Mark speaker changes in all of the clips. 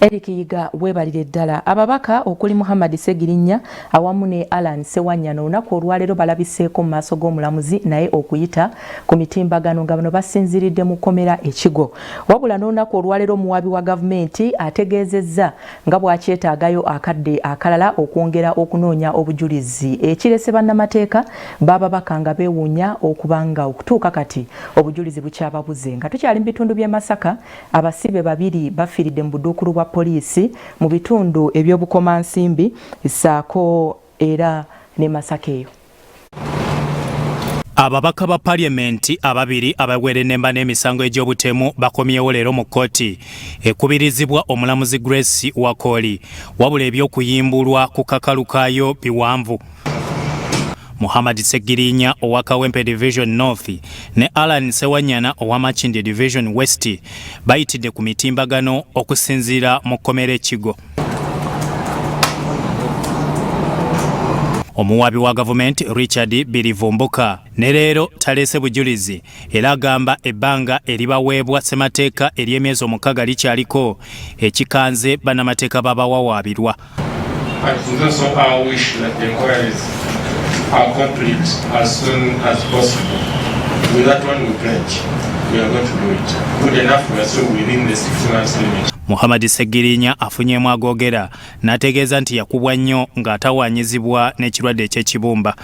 Speaker 1: Eric Yiga webalire ddala ababaka okuli Muhammad Segirinya awamu ne Alan Sewanya n'olunaku olwaleero balabiseeko mu maaso g'omulamuzi naye okuyita ku mitimbagano nga bano basinziridde mu kkomera Ekigo. Wabula n'olunaku olwaleero omuwaabi wa gavumenti ategeezezza nga bw'akyetaagayo akadde akalala okwongera okunoonya obujulizi ekirese bannamateeka bababaka nga beewuunya okubanga okutuuka kati obujulizi bukyababuze. Nga tukyali mu bitundu by'e Masaka abasibe babiri bafiiridde mu buduukulu bwa poliisi mu bitundu eby'obukomansimbi ssaako era ne Masaka eyo.
Speaker 2: Ababaka ba parliamenti ababiri abawere nemba n'emisango egy'obutemu bakomyewo leero mu kkooti ekubirizibwa omulamuzi Grace Wakoli wabula ebyokuyimbulwa ku kakalukayo biwanvu. Muhammad Segirinya owa Kawempe Division North ne Alan Sewanyana owa Makindye Division West bayitidde ku mitimbagano okusinziira mu kkomera Ekigo. Omuwaabi wa gavumenti Richard Birivumbuka ne leero taleese bujulizi era agamba ebbanga eribaweebwa ssemateeka ery'emyezi 6 likyaliko ekikanze bannamateeka babawawaabirwa.
Speaker 3: Are complete as soon as possible. With that one we pledge, we are going to do it. Good enough, we are still within the 6 months limit.
Speaker 2: Muhammad Segirinya afunyemu agogera n'ategeeza nti yakubwa nnyo ng'atawaanyizibwa n'ekirwadde eky'ekibumba.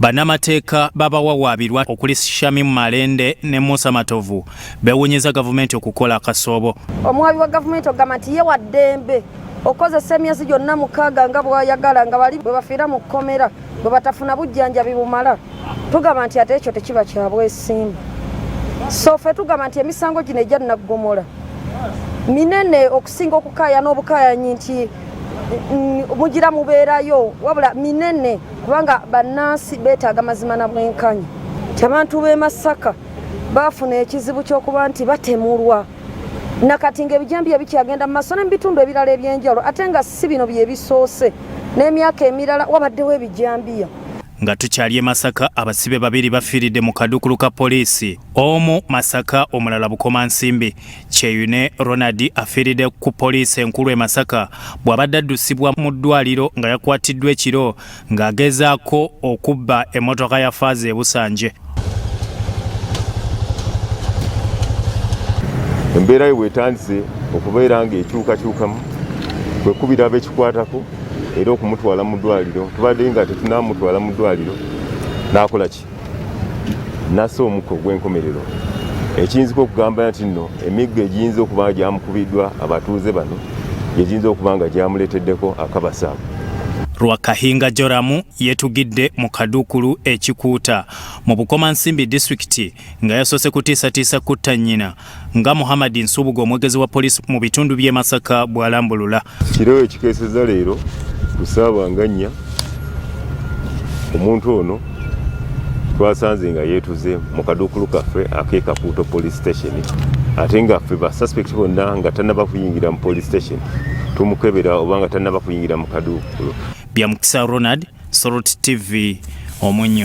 Speaker 2: Bannamateeka babawawaabirwa okuli Shamimu Malende ne Musa Matovu bewunyeza gavumenti okukola akasoobo.
Speaker 4: Omuwaabi wa gavumenti ogamba nti ye wa ddembe okozesa emyezi gyonna 6 nga bw'ayagala nga bali bwe bafiira mu kkomera bwe batafuna bujjanjabi bumala. Tugamba nti ate ekyo tekiba kya bwesimbu. So ffe tugamba nti emisango gino ejja naggomola minene okusinga okukaaya n'obukaayanyi nti mugira mubeerayo wabula minene kubanga bannansi beetaaga mazima na bwenkanya. Abantu b'e Masaka baafuna ekizibu ky'okuba nti batemulwa nakati ng'ebijambiya bikyagenda mu maaso ne mu bitundu ebirala eby'enjawulo ate nga si bino bye bisoose n'emyaka emirala wabaddewo ebijambiya.
Speaker 2: Nga tukyali e Masaka abasibe babiri bafiiridde mu kaduukulu ka poliisi omu Masaka omulala Bukomansimbi. Kyeyune Ronald afiiridde ku poliisi enkulu e Masaka bw'abadde addusibwa mu ddwaliro nga yakwatiddwa ekiro ng'agezaako okubba emmotoka ya Faaza e Busanje.
Speaker 5: Embeera yo bwetandise okubeera ng'ekyukakyukamu kwekubira abekikwatako era okumutwala mu ddwaliro tubadde nga tetunamutwala mu ddwaliro n'akola ki nassa omukka ogw'enkomerero ekiyinzika okugamba nti nno emiggo egiyinza okuba gyamukubiddwa abatuuze bano egiyinza okuba nga gyamuleeteddeko akabasaabu.
Speaker 2: Rwakahinga Joramu yetugidde mu kaduukulu ekikuuta mu Bukomansimbi disitulikiti nga yasoose kutiisatiisa kutta nnyina nga Muhammad Nsubuga omwogezi wa poliisi mu bitundu by'e Masaka bw'alambulula.
Speaker 5: Kiro ekikeeseza leero ku ssaawa nga 4 omuntu ono twasanze nga yeetuze mu kaduukulu kaffe ak'e Kapuuto police station ate nga ffe ba suspect bonna nga tannaba kuyingira mu police station tumukebera oba nga tannaba kuyingira mu kaduukulu.
Speaker 2: Byamukisa Ronald, Soroti TV, Omunyo.